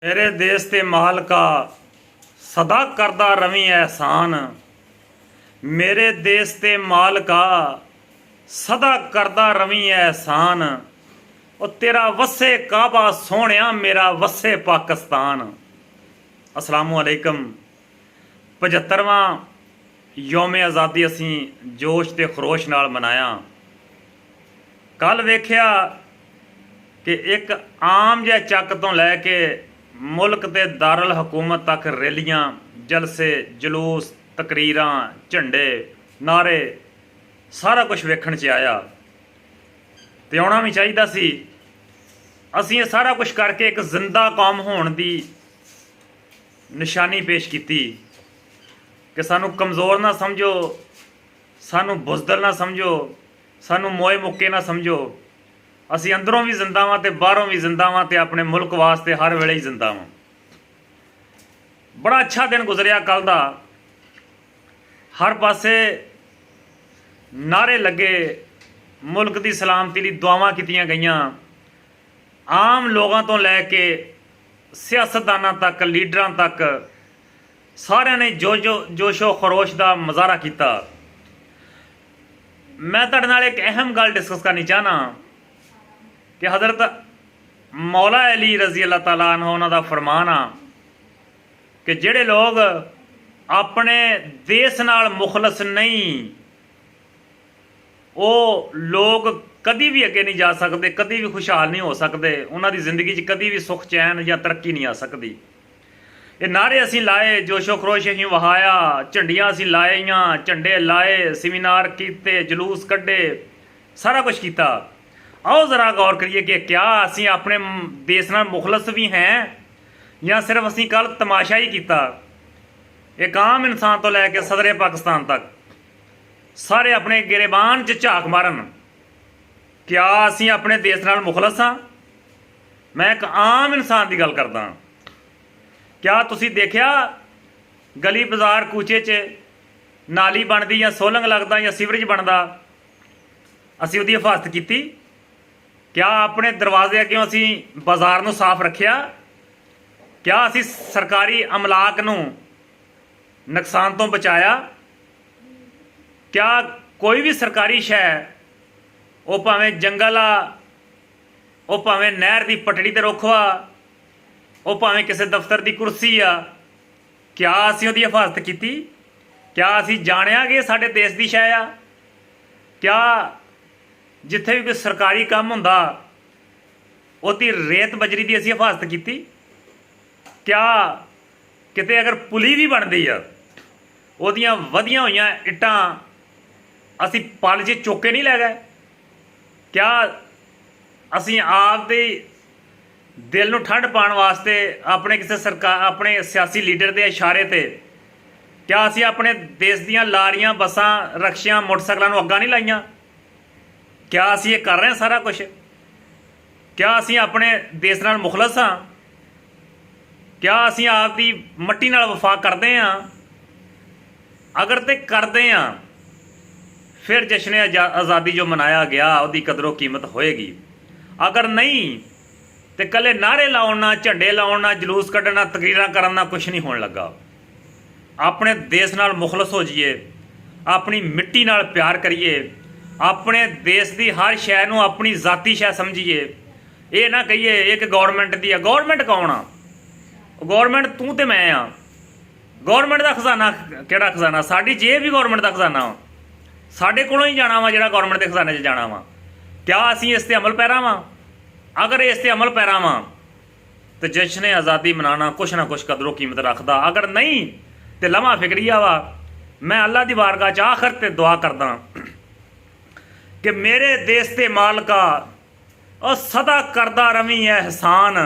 मेरे देश ते मालका सदा करदा रवी एहसान। मेरे देश ते मालका सदा करदा रवी एहसान। ओ तेरा वसे काबा सोहणिया मेरा वसे पाकिस्तान। अस्सलामु अलैकुम। 75वां यौम आज़ादी असी जोश ते खरोश नाल मनाया। कल वेख्या कि एक आम जिहा चक तो लैके मुल्क के दारुल हुकूमत तक रैलियां, जलसे, जलूस, तकरीरां, झंडे, नारे सारा कुछ वेखण च आया ते आउणा भी चाहिदा सी। असीं ये सारा कुछ करके एक जिंदा कौम होण दी निशानी पेश की कि सानू कमज़ोर ना समझो, सानू बुज़दिल ना समझो, सानू मोए मुक्के ना समझो। असी अंदरों भी जिंदा वां ते बाहरों भी जिंदा वां ते अपने मुल्क वास्ते हर वेले ही जिंदा वां। बड़ा अच्छा दिन गुजरिया कल दा। हर पासे नारे लगे, मुल्क की सलामती लई दुआवां कीतियां गईयां। आम लोगों तो लैके सियासतदानां तक, लीडरां तक सारिਆਂ ने जोशो खरोश का मुजाहरा किया। मैं तुहाडे नाल एक अहम गल डिस्कस करनी चाहना कि हज़रत मौला अली रजी अल्लाह तआला अन्हु उन्हां दा फरमान आ कि जिहड़े लोग अपने देश नाल मुखलस नहीं, वो लोग कभी भी अगे नहीं जा सकते, कभी भी खुशहाल नहीं हो सकते। उन्हां दी जिंदगी च कभी भी सुख चैन या तरक्की नहीं आ सकती। ये नारे असी लाए, जोशो खरोश असीं वहाया, झंडियां असीं लाइयां, झंडे लाए, सेमीनार कीते, जलूस कड्ढे, सारा कुछ किया। आओ ज़रा गौर करिए कि क्या असीं अपने देश नाल मुखलस भी हैं या सिर्फ असीं कल तमाशा ही किया। एक आम इंसान तो लैके सदरे पाकिस्तान तक सारे अपने गिरेबान च झाक मारन। क्या असीं अपने देश नाल मुखलस हाँ? मैं एक आम इंसान की गल करदा। क्या तुसी देखिया गली बाजार कूचे च नाली बनती या सोलंग लगता या सीवरेज बनता, असी उसकी हिफाजत की? क्या अपने दरवाजे अगे असी बाजार नूं साफ रखिया? क्या असी सरकारी अमलाक नूं नुकसान तो बचाया? क्या कोई भी सरकारी शै, वो भावें जंगल आ, वो भावें नहर की पटड़ी ते रुख आ, वो भावें किसी दफ्तर की कुर्सी आ, क्या असीं उहदी हिफाजत की? क्या असीं जाणिया कि साडे देश की शै आ? क्या जिथे भी कोई सरकारी काम हुंदा उहदी रेत बजरी की असीं हिफाजत की? क्या किते अगर पुली भी बनती है, उहदियां वधियां होईयां इट्टां असीं पल च चुक के नहीं लै गए? क्या असीं आप दे दिल नूं ठंड पाउण वास्ते अपने किसी सरकार, अपने सियासी लीडर के इशारे ते क्या असीं अपने देश दीयां लारियां, बसां, रक्शियां, मोटरसाइकिलों नूं अग्गां नहीं लाइयां? क्या असीं ये कर रहे हैं सारा कुछ? क्या असीं अपने देश नाल मुखलस हाँ? क्या असीं आप दी मट्टी नाल वफा करते हैं? अगर ते करते हैं फिर जश्न आज़ादी जो मनाया गया उसकी कदरों कीमत होएगी। अगर नहीं तो कले नारे लाउणा, झंडे लाउणा, जलूस कढ़ना, तकरीरां करना कुछ नहीं होने लगा। अपने देश नाल मुखलस हो जाइए, अपनी मिट्टी नाल प्यार करिए, अपने देश की हर शै नूं अपनी जाती शै समझिए। ये ना कहिए एक गौरमेंट दी है। गौरमेंट कौन आ? गौरमेंट तू तो मैं हाँ। गौरमेंट का खजाना किहड़ा खजाना? साडी जेब भी गौरमेंट का खजाना वा। साडे कोलों ही जाना वा जिहड़ा गौरमेंट के खजाने 'च जाना वा। क्या असीं इस ते अमल पैरा वां? अगर इस ते अमल पैरा वां तो जश्न आज़ादी मनाना कुछ ना कुछ कदरों कीमत रखता। अगर नहीं तो लम्हा फिक्रिया वा। मैं अल्लाह की बारगाह च आखिर ते दुआ करदा कि मेरे देश ते मालका और सदा करदा रवी एहसान,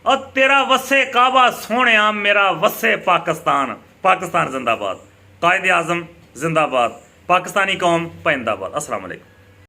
और तेरा वसे काबा सोहणिया मेरा वसे पाकिस्तान। पाकिस्तान जिंदाबाद। कायदे आज़म जिंदाबाद। पाकिस्तानी कौम जिंदाबाद। अस्सलाम वालेकुम।